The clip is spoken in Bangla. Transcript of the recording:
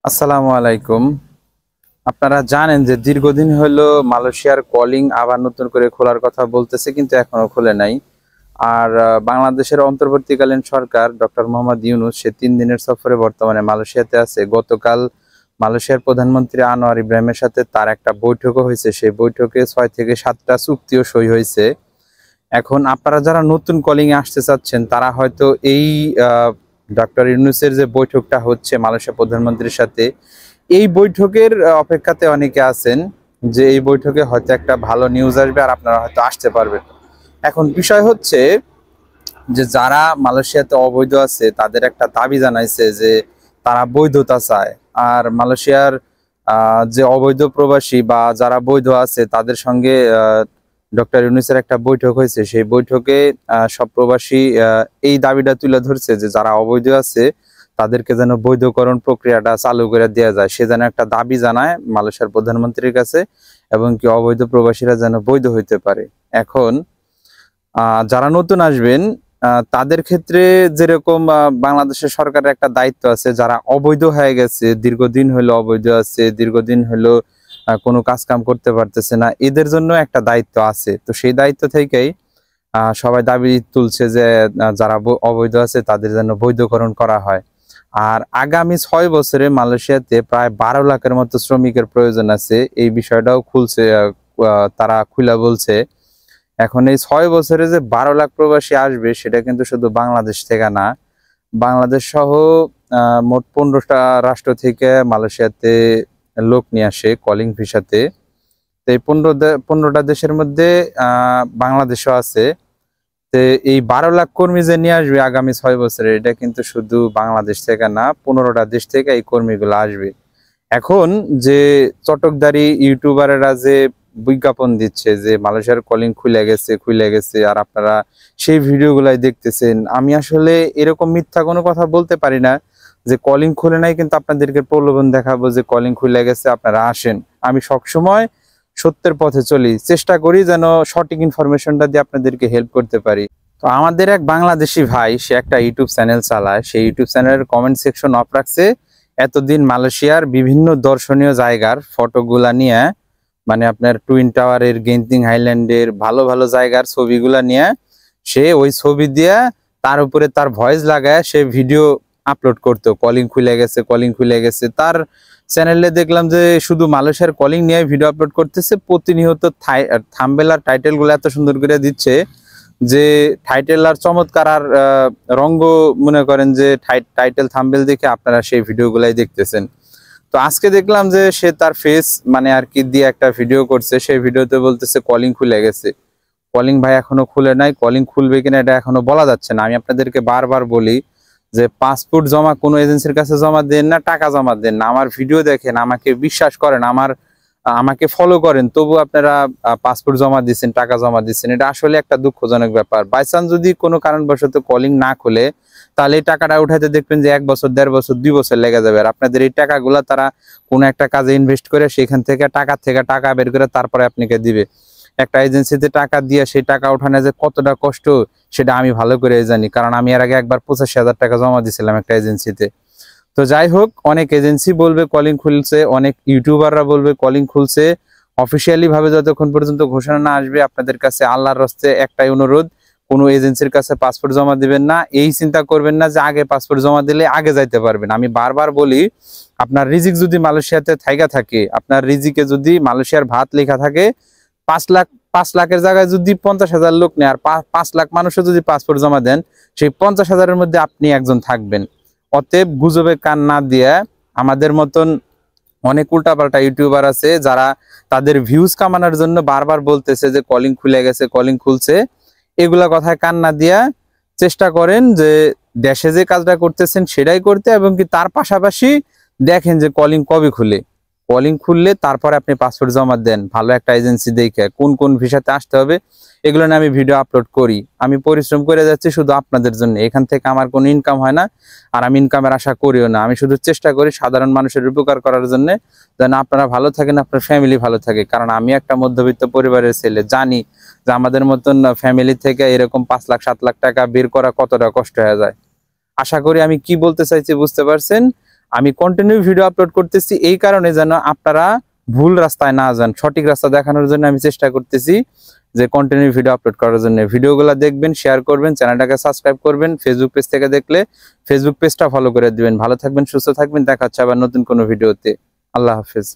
আসসালামু আলাইকুম। আপনারা জানেন যে দীর্ঘদিন হলো মালয়েশিয়ার কলিং আবার নতুন করে খোলার কথা বলতেছে, কিন্তু এখনো খোলে নাই। আর বাংলাদেশের অন্তর্বর্তীকালীন সরকার ডক্টর মোহাম্মদ ইউনূস সে 3 দিনের সফরে বর্তমানে মালয়েশিয়াতে আছে। গতকাল মালয়েশিয়ার প্রধানমন্ত্রী আনোয়ার ইব্রাহিমের সাথে তার একটা বৈঠকও হয়েছে। সেই বৈঠকে 6 থেকে 7টা চুক্তিও সই হয়েছে। এখন আপনারা যারা নতুন কলিং এ আসতে চাচ্ছেন তারা হয়তো এই ডক্টর ইউনূসের যে বৈঠকটা হচ্ছে মালয়েশিয়া প্রধানমন্ত্রীর সাথে, এই বৈঠকের অপেক্ষাতে অনেকে আছেন যে এই বৈঠকে হয়তো একটা ভালো নিউজ আসবে আর আপনারা হয়তো আসতে পারবেন। এখন বিষয় হচ্ছে যে যারা মালয়েশিয়াতে অবৈধ আছে তাদের একটা দাবি জানাইছে যে তারা বৈধতা চায়। আর মালয়েশিয়ার যে অবৈধ প্রবাসী বা যারা বৈধ আছে তাদের সঙ্গে ডক্টর ইউনূসের একটা বৈঠক হয়েছে। সেই বৈঠকে সব প্রবাসী এই দাবিটা তুলে ধরছে যে যারা অবৈধ আছে তাদেরকে যেন বৈধকরণ প্রক্রিয়াটা চালু করে দেওয়া যায়, সে যেন একটা দাবি জানায় মালয়েশিয়ার প্রধানমন্ত্রীর কাছে, এবং কি অবৈধ প্রবাসীরা যেন বৈধ হইতে পারে। এখন যারা নতুন আসবেন তাদের ক্ষেত্রে যেরকম বাংলাদেশের সরকারের একটা দায়িত্ব আছে, যারা অবৈধ হয়ে গেছে, দীর্ঘদিন হলো অবৈধ আছে, দীর্ঘদিন হলো কোনো কাজ কাম করতে পারতেছে না, এদের জন্য একটা দায়িত্ব আছে। তো সেই দায়িত্ব থেকেই সবাই দাবি তুলছে যে যারা অবৈধ আছে তাদের যেন বৈধকরণ করা হয়। আর আগামী 6 বছরে মালয়েশিয়াতে প্রায় 12 লাখের মতো শ্রমিকের প্রয়োজন আছে, এই বিষয়টাও খুলছে, তারা খুলে বলছে। এখন এই 6 বছরে যে 12 লাখ প্রবাসী আসবে সেটা কিন্তু শুধু বাংলাদেশ থেকে না, বাংলাদেশ সহ মোট 15টা রাষ্ট্র থেকে মালয়েশিয়াতে লোক নিয়ে আসে কলিং ভিসাতে। তো এই 15টা দেশের মধ্যে বাংলাদেশও আছে। তো এই 12 লাখ কর্মী যে নিয়ে আসবে আগামী 6 বছরে, এটা কিন্তু শুধু বাংলাদেশ থেকে না, 15টা দেশ থেকে এই কর্মীগুলো আসবে। এখন যে চটকদারি ইউটিউবারেরা যে বিজ্ঞাপন দিচ্ছে যে মালয়েশিয়ার কলিং খুলে গেছে আর আপনারা সেই ভিডিওগুলাই দেখতেছেন, আমি আসলে এরকম মিথ্যা কোনো কথা বলতে পারি না যে কলিং খুলে নাই, কিন্তু আপনাদেরকে প্রলোভন দেখাবো যে কলিং খুলে গেছে আপনারা আসেন। আমি সবসময় সত্যের পথে চলি, চেষ্টা করি যেন সঠিক ইনফরমেশনটা দিয়ে আপনাদেরকে হেল্প করতে পারি। তো আমাদের এক বাংলাদেশি ভাই, সে একটা ইউটিউব চ্যানেল চালায়, সেই ইউটিউব চ্যানেলের কমেন্ট সেকশন অফ রাখছে। এতদিন মালয়েশিয়ার বিভিন্ন দর্শনীয় জায়গার ফটোগুলা নিয়ে, মানে আপনার টুইন টাওয়ারের, গেন্টিং হাইল্যান্ডের ভালো ভালো জায়গার ছবিগুলা নিয়ে সে ওই ছবি দিয়ে তার উপরে তার ভয়েস লাগায় সে ভিডিও আপলোড করতো, কলিং খুলে গেছে, কলিং খুলে গেছে। তার চ্যানেলে দেখলাম যে শুধু মালয়েশিয়ার কলিং নিয়ে ভিডিও আপলোড করতেছে, প্রতিনিয়ত থাম্বনেল আর টাইটেল গুলো এত সুন্দর করে দিচ্ছে যে টাইটেল আর চমৎকার, আর রঙ্গ মনে করেন যে টাইটেল থাম্বনেল দেখে আপনারা সেই ভিডিওগুলাই দেখতেছেন। তো আজকে দেখলাম যে সে তার ফেস মানে আর কি দিয়ে একটা ভিডিও করছে, সেই ভিডিওতে বলতেছে কলিং খুলে গেছে। কলিং ভাই এখনো খুলে নাই, কলিং খুলবে কিনা এটা এখনো বলা যাচ্ছে না। আমি আপনাদেরকে বারবার বলি যে পাসপোর্ট জমা কোনো এজেন্সির কাছে জমা দেন না, টাকা জমা দেন না, আমার ভিডিও দেখেন, আমাকে বিশ্বাস করেন, আমাকে ফলো করেন, তবু আপনারা পাসপোর্ট জমা দিচ্ছেন, টাকা জমা দিচ্ছেন। এটা আসলে একটা দুঃখজনক ব্যাপার। বাই চান্স যদি কোনো কারণবশত কলিং না খুলে, তাহলে এই টাকাটা উঠাইতে দেখবেন যে 1 বছর, 1.5 বছর, 2 বছর লেগে যাবে। আর আপনাদের এই টাকাগুলা তারা কোনো একটা কাজে ইনভেস্ট করে সেখান থেকে টাকা বের করে তারপরে আপনাকে দিবে। একটা এজেন্সিতে টাকা দিয়ে সেই টাকা ওঠানো যে কতটা কষ্ট সেটা আমি ভালো করে জানি, কারণ আমি এর আগে একবার 85,000 টাকা জমা দিয়েছিলাম একটা এজেন্সিতে। তো যাই হোক, অনেক এজেন্সি বলবে কলিং খুলছে, অনেক ইউটিউবাররা বলবে কলিং খুলছে, অফিসিয়ালি ভাবে যতক্ষণ পর্যন্ত ঘোষণা না আসবে আপনাদের কাছে আল্লাহর রাস্তে একটাই অনুরোধ, কোনো এজেন্সির কাছে পাসপোর্ট জমা দিবেন না। এই চিন্তা করবেন না যে আগে পাসপোর্ট জমা দিলে আগে যাইতে পারবেন। আমি বারবার বলি, আপনার রিজিক যদি মালয়েশিয়াতে থাইকা থাকে, আপনার রিজিকে যদি মালয়েশিয়ার ভাত লেখা থাকে, 5 লাখের জায়গায় যদি 50,000 লোক নেয় আর 5 লাখ মানুষও যদি পাসপোর্ট জমা দেন, সেই 50,000-এর মধ্যে আপনি একজন থাকবেন। অতএব গুজবে কান না দিয়ে, আমাদের মতন অনেক উল্টাপাল্টা ইউটিউবার আছে যারা তাদের ভিউজ কামানোর জন্য বারবার বলতেছে যে কলিং খুলে গেছে, কলিং খুলছে, এগুলা কথায় কান না দিয়া চেষ্টা করেন যে দেশে যে কাজটা করতেছেন সেটাই করতে, এবং কি তার পাশাপাশি দেখেন যে কলিং কবে খুলে। কলিং খুললে তারপরে আপনি পাসপোর্ট জমা দেন, ভালো একটা এজেন্সি দেখে কোন কোন ভিসাতে আসতে হবে এগুলো নিয়ে আমি ভিডিও আপলোড করি। আমি পরিশ্রম করে যাচ্ছি শুধু আপনাদের জন্য, এখান থেকে আমার কোনো ইনকাম হয় না, আর আমি ইনকামের আশা করিও না। আমি শুধু চেষ্টা করি সাধারণ মানুষের উপকার করার জন্য, যেন আপনারা ভালো থাকেন, আপনার ফ্যামিলি ভালো থাকে। কারণ আমি একটা মধ্যবিত্ত পরিবারের ছেলে, জানি যে আমাদের মতন ফ্যামিলি থেকে এরকম 5 লাখ 7 লাখ টাকা বের করা কতটা কষ্ট হয়ে যায়। আশা করি আমি কি বলতে চাইছি বুঝতে পারছেন। আমি কন্টিনিউ ভিডিও আপলোড করতেছি এই কারণে যেন আপনারা ভুল রাস্তায় না যান, সঠিক রাস্তা দেখানোর জন্য আমি চেষ্টা করতেছি যে কন্টিনিউ ভিডিও আপলোড করার জন্য। ভিডিওগুলো দেখবেন, শেয়ার করবেন, চ্যানেলটাকে সাবস্ক্রাইব করবেন, ফেসবুক পেজ থেকে দেখলে ফেসবুক পেজটা ফলো করে দিবেন। ভালো থাকবেন, সুস্থ থাকবেন, দেখা হচ্ছে আবার নতুন কোনো ভিডিওতে। আল্লাহ হাফেজ।